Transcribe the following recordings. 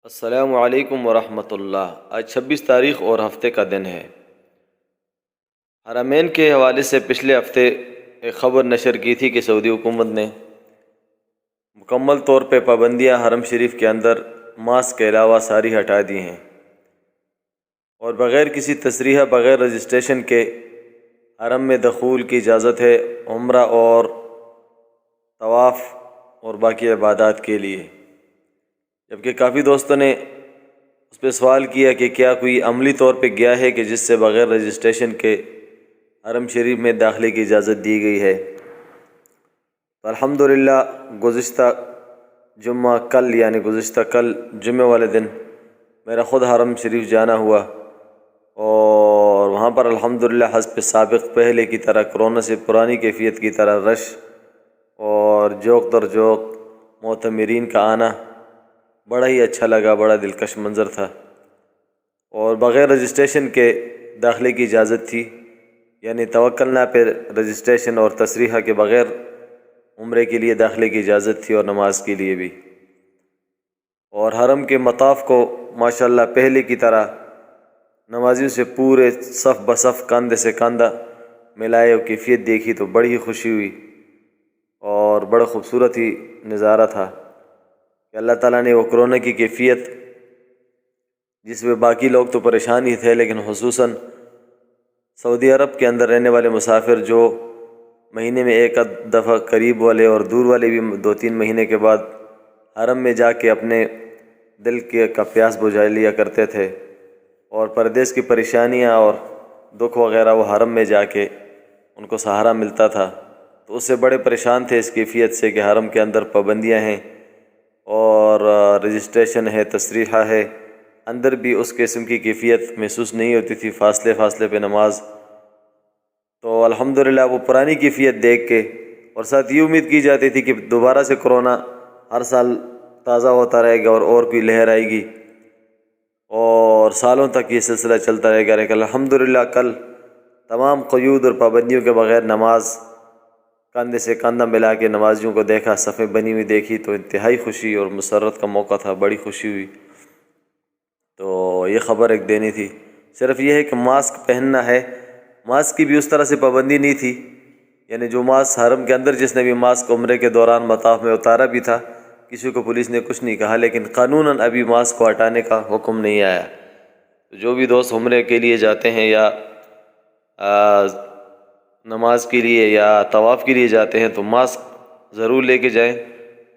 السلام علیکم ورحمۃ اللہ۔ آج 26 تاریخ اور ہفتے کا دن ہے۔ حرمین کے حوالے سے پچھلے ہفتے ایک خبر نشر کی تھی کہ سعودی حکومت نے مکمل طور پہ پابندیاں حرم شریف کے اندر ماسک کے علاوہ ساری ہٹا دی ہیں اور بغیر کسی تصریح، بغیر رجسٹریشن کے حرم میں دخول کی اجازت ہے، عمرہ اور طواف اور باقی عبادات کے لیے۔ جبکہ کافی دوستوں نے اس پہ سوال کیا کہ کیا کوئی عملی طور پہ گیا ہے کہ جس سے بغیر رجسٹریشن کے حرم شریف میں داخلے کی اجازت دی گئی ہے؟ تو الحمدللہ گزشتہ جمعہ کل جمعہ والے دن میرا خود حرم شریف جانا ہوا اور وہاں پر الحمدللہ حسب سابق پہلے کی طرح کرونا سے پرانی کیفیت کی طرح رش اور جوق در جوق معتمرین کا آنا بڑا ہی اچھا لگا، بڑا دلکش منظر تھا۔ اور بغیر رجسٹریشن کے داخلے کی اجازت تھی، یعنی توکلنا پہ رجسٹریشن اور تصریحہ کے بغیر عمرے کے لیے داخلے کی اجازت تھی اور نماز کے لیے بھی۔ اور حرم کے مطاف کو ماشاءاللہ پہلے کی طرح نمازیوں سے پورے صف بصف کاندھے سے کاندھا ملائے اور کیفیت دیکھی تو بڑی ہی خوشی ہوئی اور بڑا خوبصورت ہی نظارہ تھا کہ اللہ تعالیٰ نے وہ کرونا کی کیفیت جس میں باقی لوگ تو پریشان ہی تھے، لیکن خصوصاً سعودی عرب کے اندر رہنے والے مسافر جو مہینے میں ایک دفعہ قریب والے اور دور والے بھی 2-3 مہینے کے بعد حرم میں جا کے اپنے دل کا پیاس بجھا لیا کرتے تھے اور پردیس کی پریشانیاں اور دکھ وغیرہ وہ حرم میں جا کے ان کو سہارا ملتا تھا، تو اس سے بڑے پریشان تھے اس کیفیت سے کہ حرم کے اندر پابندیاں ہیں اور رجسٹریشن ہے، تصریحہ ہے، اندر بھی اس قسم کی کیفیت محسوس نہیں ہوتی تھی، فاصلے پہ نماز۔ تو الحمدللہ وہ پرانی کیفیت دیکھ کے اور ساتھ یہ امید کی جاتی تھی کہ دوبارہ سے کرونا ہر سال تازہ ہوتا رہے گا اور کوئی لہر آئے گی اور سالوں تک یہ سلسلہ چلتا رہے گا، لیکن الحمدللہ کل تمام قیود اور پابندیوں کے بغیر نماز کاندھے سے کاندھا ملا کے نمازیوں کو دیکھا، صفیں بنی ہوئی دیکھی تو انتہائی خوشی اور مسرت کا موقع تھا، بڑی خوشی ہوئی۔ تو یہ خبر ایک دینی تھی۔ صرف یہ ہے کہ ماسک پہننا ہے، ماسک کی بھی اس طرح سے پابندی نہیں تھی، یعنی جو ماسک حرم کے اندر جس نے بھی ماسک عمرے کے دوران مطاف میں اتارا بھی تھا، کسی کو پولیس نے کچھ نہیں کہا، لیکن قانوناً ابھی ماسک کو ہٹانے کا حکم نہیں آیا۔ جو بھی دوست عمرے کے لیے جاتے ہیں یا نماز کے لیے یا طواف کے لیے جاتے ہیں تو ماسک ضرور لے کے جائیں،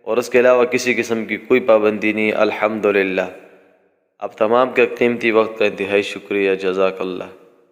اور اس کے علاوہ کسی قسم کی کوئی پابندی نہیں، الحمدللہ۔ اب تمام کا قیمتی وقت کا انتہائی شکریہ، جزاک اللہ۔